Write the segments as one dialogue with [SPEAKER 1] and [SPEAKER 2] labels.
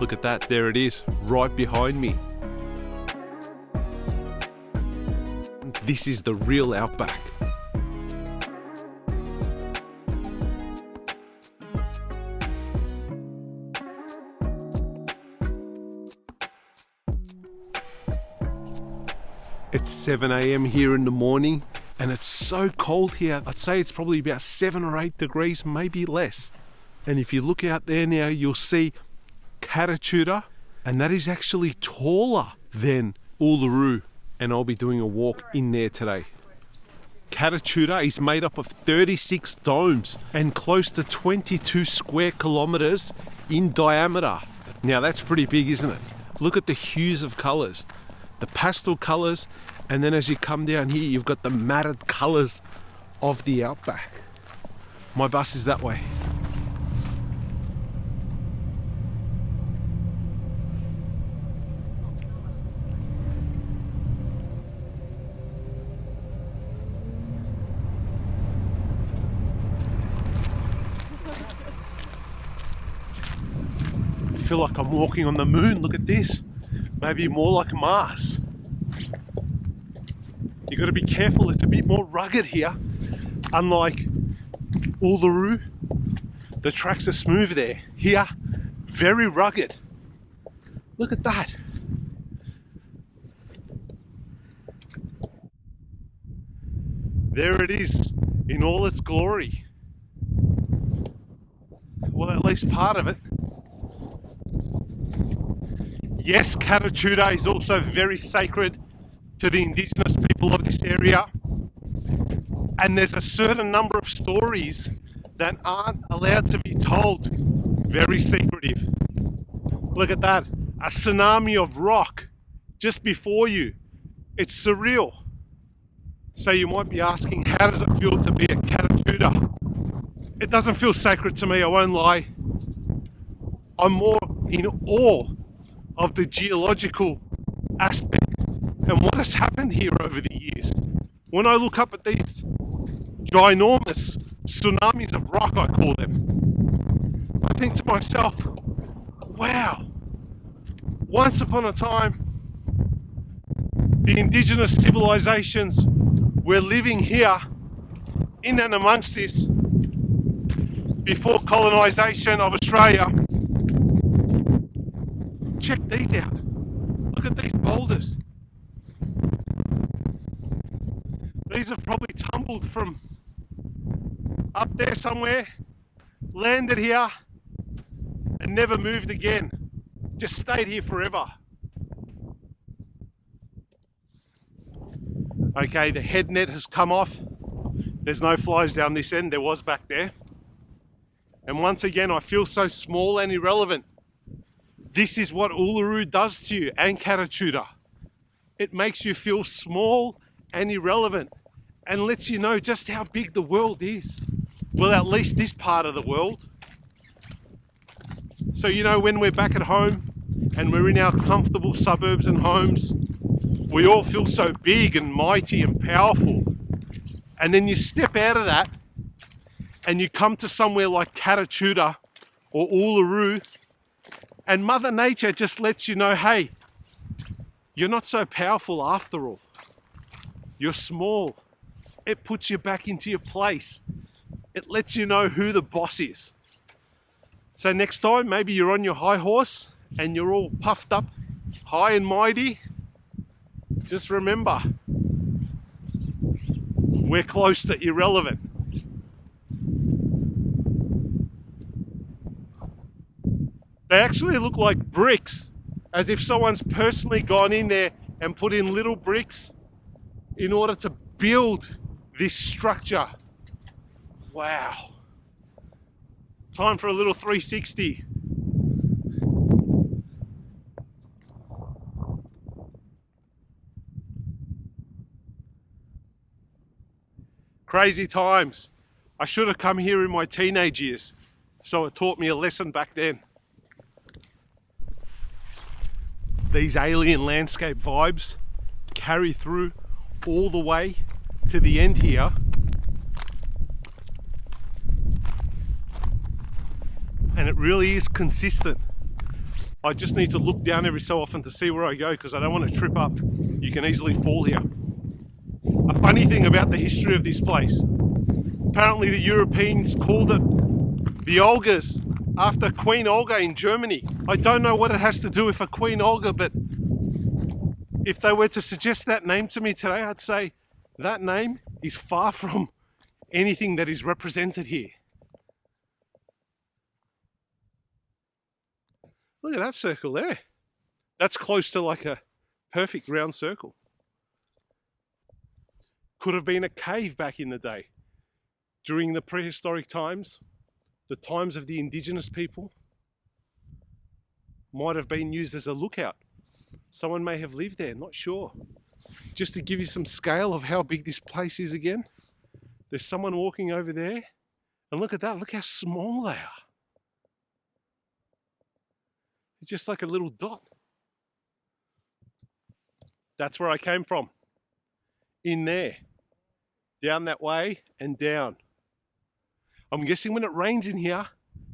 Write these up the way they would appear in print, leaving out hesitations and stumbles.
[SPEAKER 1] Look at that, there it is, right behind me. This is the real outback. It's 7 a.m. here in the morning and it's so cold here. I'd say it's probably about 7 or 8 degrees, maybe less. And if you look out there now, you'll see Kata Tjuta, and that is actually taller than Uluru. And I'll be doing a walk in there today. Kata Tjuta is made up of 36 domes and close to 22 square kilometers in diameter. Now that's pretty big, isn't it? Look at the hues of colors. The pastel colors, and then as you come down here, you've got the matted colors of the outback. My bus is that way. I feel like I'm walking on the moon. Look at this. Maybe more like Mars. You got to be careful, it's a bit more rugged here. Unlike Uluru, the tracks are smooth there. Here, very rugged. Look at that. There it is in all its glory. Well, at least part of it. Yes, Kata Tjuta is also very sacred to the Indigenous people of this area. And there's a certain number of stories that aren't allowed to be told. Very secretive. Look at that. A tsunami of rock just before you. It's surreal. So you might be asking, how does it feel to be a Kata Tjuta? It doesn't feel sacred to me, I won't lie. I'm more in awe of the geological aspect and what has happened here over the years. When I look up at these ginormous tsunamis of rock, I call them, I think to myself, wow, once upon a time, the indigenous civilizations were living here in and amongst this before colonization of Australia. Check these out. Look at these boulders. These have probably tumbled from up there somewhere, landed here, and never moved again. Just stayed here forever. Okay, the head net has come off. There's no flies down this end. There was back there. And once again, I feel so small and irrelevant. This is what Uluru does to you, and Kata Tjuta. It makes you feel small and irrelevant and lets you know just how big the world is. Well, at least this part of the world. So, you know, when we're back at home and we're in our comfortable suburbs and homes, we all feel so big and mighty and powerful. And then you step out of that and you come to somewhere like Kata Tjuta or Uluru, and Mother Nature just lets you know, hey, you're not so powerful after all. You're small. It puts you back into your place. It lets you know who the boss is. So next time, maybe you're on your high horse and you're all puffed up, high and mighty. Just remember, we're close to irrelevant. They actually look like bricks, as if someone's personally gone in there and put in little bricks in order to build this structure. Wow. Time for a little 360. Crazy times. I should have come here in my teenage years, so it taught me a lesson back then. These alien landscape vibes carry through all the way to the end here. And it really is consistent. I just need to look down every so often to see where I go because I don't want to trip up. You can easily fall here. A funny thing about the history of this place, apparently the Europeans called it the Olgas after Queen Olga in Germany. I don't know what it has to do with a Queen Olga, but if they were to suggest that name to me today, I'd say that name is far from anything that is represented here. Look at that circle there. That's close to like a perfect round circle. Could have been a cave back in the day. During the prehistoric times, the times of the Indigenous people, might have been used as a lookout. Someone may have lived there, not sure. Just to give you some scale of how big this place is again, there's someone walking over there, and look at that, look how small they are. It's just like a little dot. That's where I came from. In there. Down that way and down. I'm guessing when it rains in here,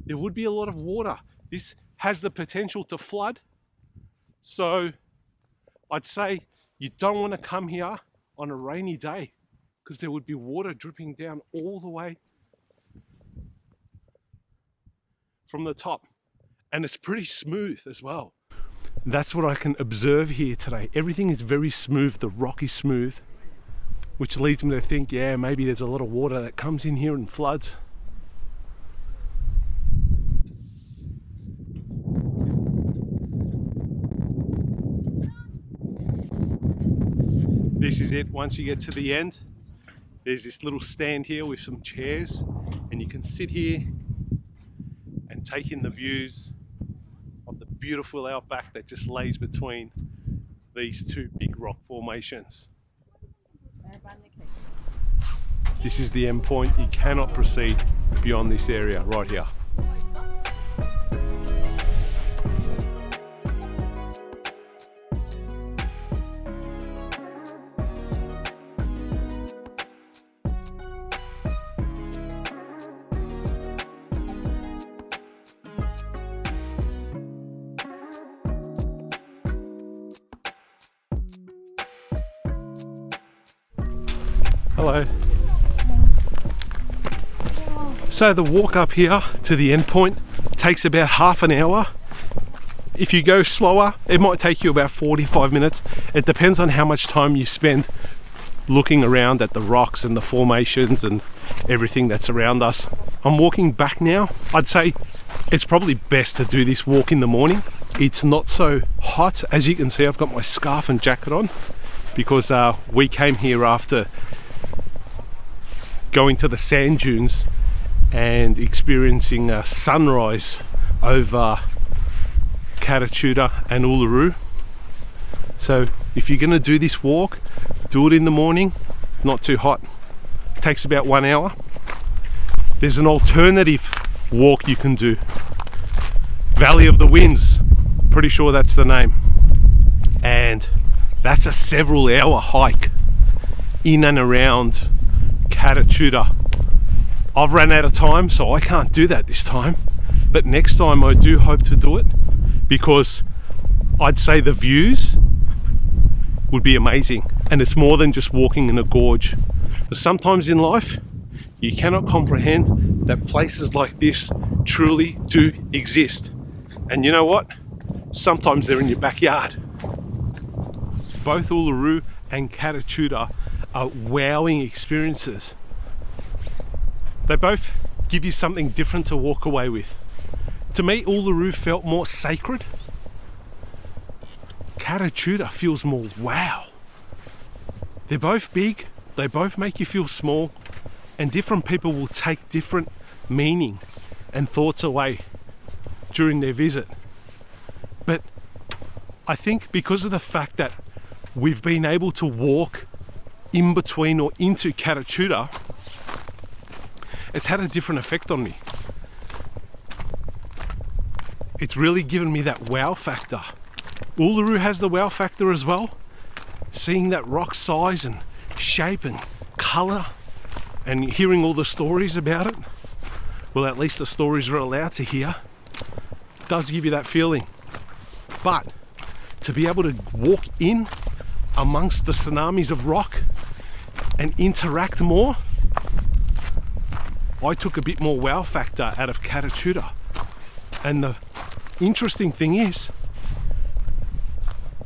[SPEAKER 1] there would be a lot of water. This has the potential to flood. So I'd say you don't want to come here on a rainy day because there would be water dripping down all the way from the top. And it's pretty smooth as well. That's what I can observe here today. Everything is very smooth, the rock is smooth, which leads me to think, yeah, maybe there's a lot of water that comes in here and floods. This is it. Once you get to the end, there's this little stand here with some chairs, and you can sit here and take in the views of the beautiful outback that just lays between these two big rock formations. This is the end point. You cannot proceed beyond this area right here. Hello. So the walk up here to the end point takes about half an hour. If you go slower, it might take you about 45 minutes. It depends on how much time you spend looking around at the rocks and the formations and everything that's around us. I'm walking back now. I'd say it's probably best to do this walk in the morning. It's not so hot. As you can see, I've got my scarf and jacket on because we came here after going to the sand dunes and experiencing a sunrise over Kata Tjuta and Uluru. So if you're going to do this walk, do it in the morning, not too hot. It takes about 1 hour. There's an alternative walk you can do. Valley of the Winds, pretty sure that's the name. And that's a several hour hike in and around Kata Tjuta. I've run out of time, so I can't do that this time, but next time I do hope to do it because I'd say the views would be amazing, and it's more than just walking in a gorge. But sometimes in life you cannot comprehend that places like this truly do exist, and you know what, sometimes they're in your backyard. Both Uluru and Kata Tjuta are wowing experiences. They both give you something different to walk away with. To me, Uluru felt more sacred. Kata Tjuta feels more wow. They're both big, they both make you feel small, and different people will take different meaning and thoughts away during their visit. But I think because of the fact that we've been able to walk in between or into Kata Tjuta, it's had a different effect on me. It's really given me that wow factor. Uluru has the wow factor as well. Seeing that rock size and shape and colour and hearing all the stories about it, well, at least the stories we're allowed to hear, does give you that feeling. but to be able to walk in amongst the tsunamis of rock and interact more, I took a bit more wow factor out of Kata Tjuta. And the interesting thing is,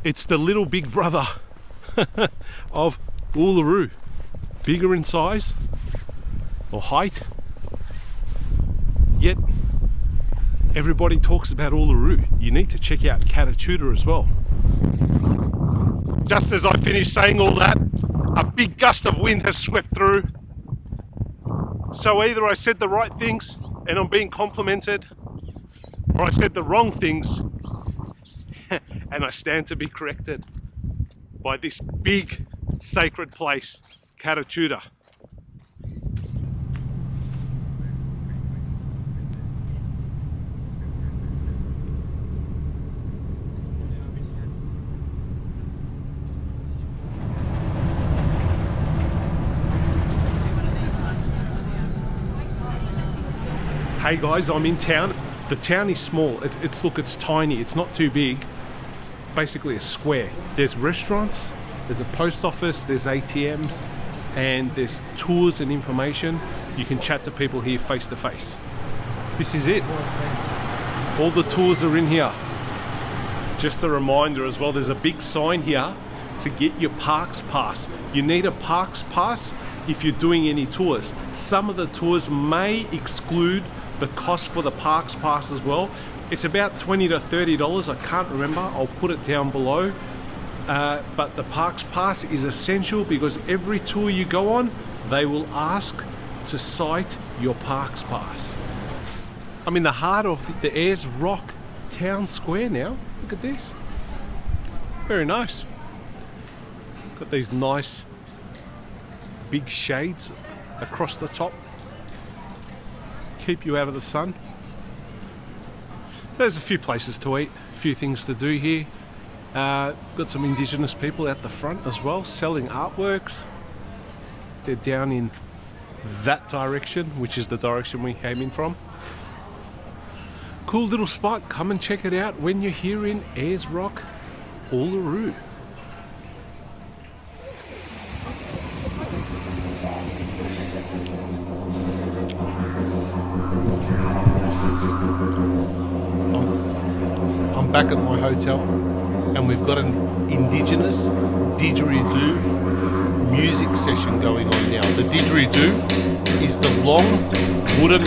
[SPEAKER 1] it's the little big brother of Uluru, bigger in size or height, yet everybody talks about Uluru. You need to check out Kata Tjuta as well. Just as I finished saying all that, a big gust of wind has swept through. So either I said the right things and I'm being complimented, or I said the wrong things and I stand to be corrected by this big sacred place, Kata Tjuta. Hey guys, I'm in town. The town is small. It's tiny. It's not too big. It's basically a square. There's restaurants, there's a post office, there's ATMs, and there's tours and information. You can chat to people here face to face. This is it. All the tours are in here. Just a reminder as well, there's a big sign here to get your parks pass. You need a parks pass if you're doing any tours. Some of the tours may exclude the cost for the parks pass as well. It's about $20 to $30. I can't remember. I'll put it down below. But the parks pass is essential because every tour you go on, they will ask to cite your parks pass. I'm in the heart of the Ayers Rock Town Square now. Look at this. Very nice. Got these nice big shades across the top. Keep you out of the sun. There's a few places to eat, a few things to do here. Got some Indigenous people out the front as well, selling artworks. They're down in that direction, which is the direction we came in from. Cool little spot. Come and check it out when you're here in Ayers Rock, Uluru. Back at my hotel, and we've got an Indigenous didgeridoo music session going on now. The didgeridoo is the long wooden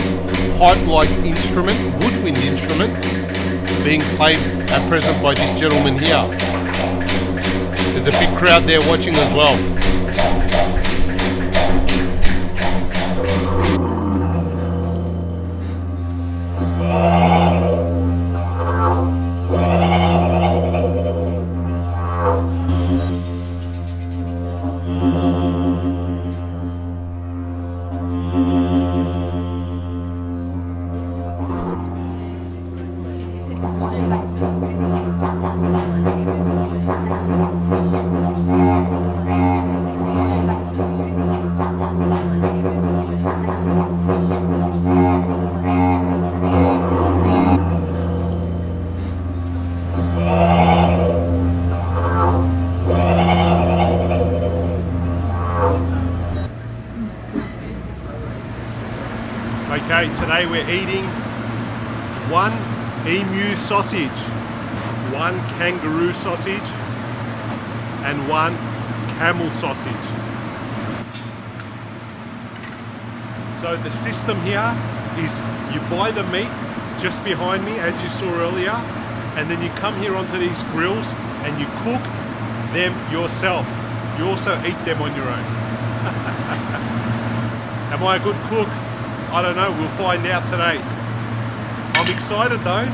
[SPEAKER 1] pipe-like instrument, woodwind instrument, being played at present by this gentleman here. There's a big crowd there watching as well. Okay, today we're eating one emu sausage, one kangaroo sausage, and one camel sausage. So the system here is you buy the meat just behind me, as you saw earlier, and then you come here onto these grills and you cook them yourself. You also eat them on your own. Am I a good cook? I don't know, we'll find out today. I'm excited though.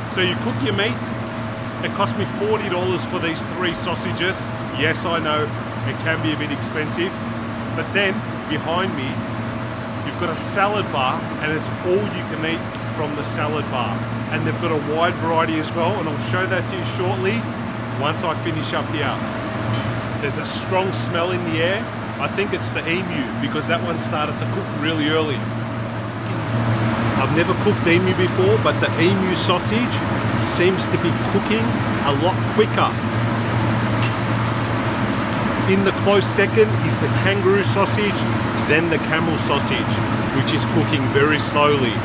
[SPEAKER 1] So you cook your meat. It cost me $40 for these 3 sausages. Yes, I know, it can be a bit expensive. But then, behind me, you've got a salad bar, and it's all you can eat from the salad bar. And they've got a wide variety as well, and I'll show that to you shortly once I finish up here. There's a strong smell in the air. I think it's the emu, because that one started to cook really early. I've never cooked emu before, but the emu sausage seems to be cooking a lot quicker. In the close second is the kangaroo sausage, then the camel sausage, which is cooking very slowly.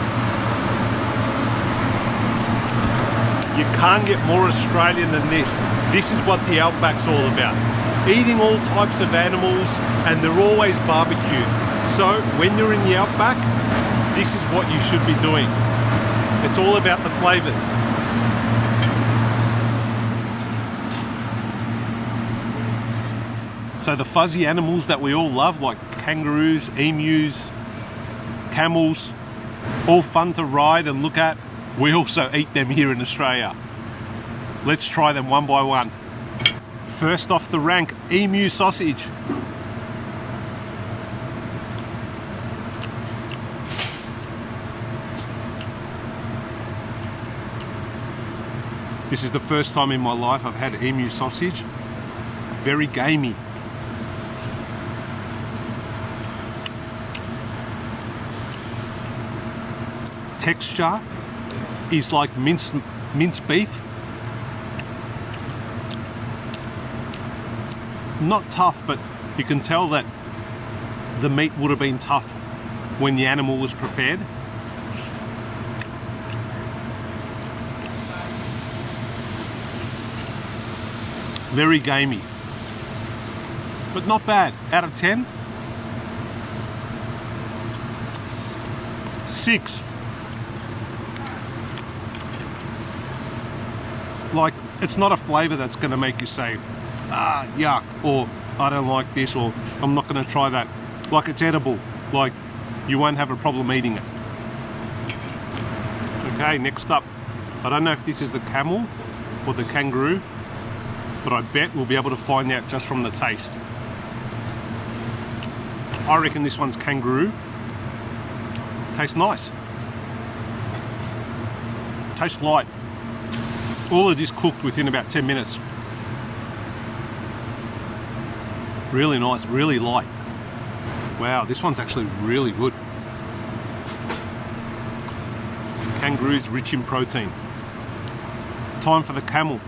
[SPEAKER 1] You can't get more Australian than this. This is what the Outback's all about. Eating all types of animals, and they're always barbecued. So when you're in the Outback, this is what you should be doing. It's all about the flavours. So the fuzzy animals that we all love, like kangaroos, emus, camels, all fun to ride and look at. We also eat them here in Australia. Let's try them one by one. First off the rank, emu sausage. This is the first time in my life I've had emu sausage. Very gamey. Texture is like minced beef. Not tough, but you can tell that the meat would have been tough when the animal was prepared. Very gamey, but not bad. Out of 10, 6. Like, it's not a flavour that's going to make you say, ah, yuck, or I don't like this, or I'm not going to try that. Like, it's edible. Like, you won't have a problem eating it. Okay, next up. I don't know if this is the camel or the kangaroo, but I bet we'll be able to find out just from the taste. I reckon this one's kangaroo. Tastes nice. Tastes light. All of this cooked within about 10 minutes. Really nice, really light. Wow, this one's actually really good. Kangaroo's rich in protein. Time for the camel.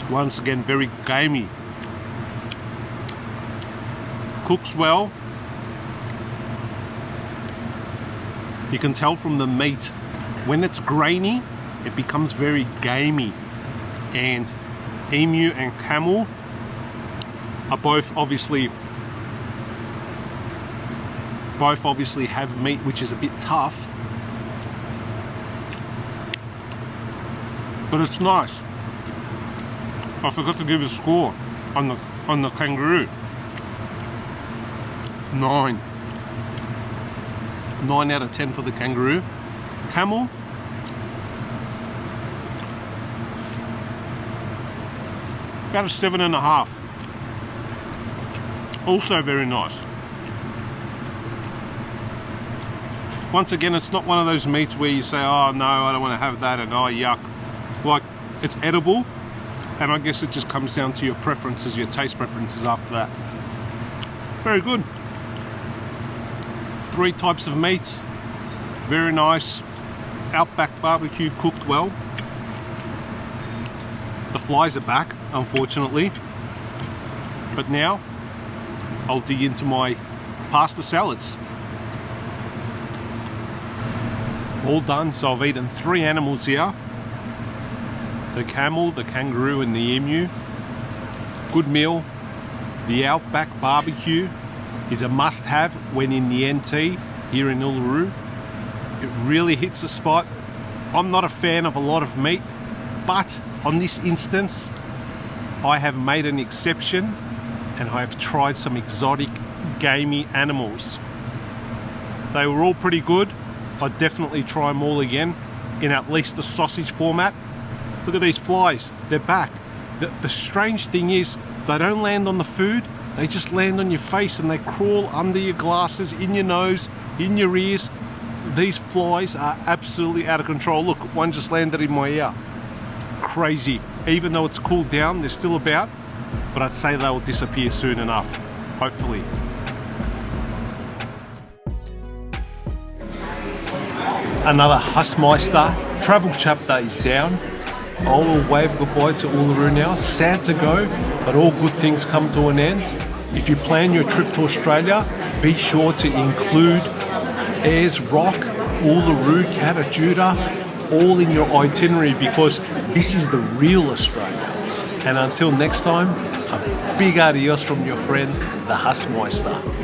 [SPEAKER 1] Once again, very gamey. Cooks well. You can tell from the meat, when it's grainy, it becomes very gamey. And emu and camel are both obviously have meat which is a bit tough, but it's nice. I forgot to give a score on the kangaroo. 9. 9 out of 10 for the kangaroo. Camel, about a 7.5. Also very nice. Once again, it's not one of those meats where you say, oh no, I don't want to have that, and oh yuck. Like, it's edible, and I guess it just comes down to your preferences, your taste preferences after that. Very good. 3 types of meats. Very nice. Outback barbecue, cooked well. The flies are back, unfortunately. But now, I'll dig into my pasta salads. All done, so I've eaten 3 animals here. The camel, the kangaroo and the emu. Good meal. The Outback barbecue is a must-have when in the NT here in Uluru. It really hits the spot. I'm not a fan of a lot of meat, but on this instance, I have made an exception and I have tried some exotic, gamey animals. They were all pretty good. I'd definitely try them all again in at least the sausage format. Look at these flies, they're back. The strange thing is, they don't land on the food, they just land on your face and they crawl under your glasses, in your nose, in your ears. These flies are absolutely out of control. Look, one just landed in my ear. Crazy. Even though it's cooled down, they're still about, but I'd say they will disappear soon enough, hopefully. Another Husmeister travel chapter is down. I will wave goodbye to Uluru now. Sad to go, but all good things come to an end. If you plan your trip to Australia, be sure to include Ayers Rock, Uluru, Kata Tjuta, all in your itinerary, because this is the real Australia. And until next time, a big adios from your friend, the Husmeister.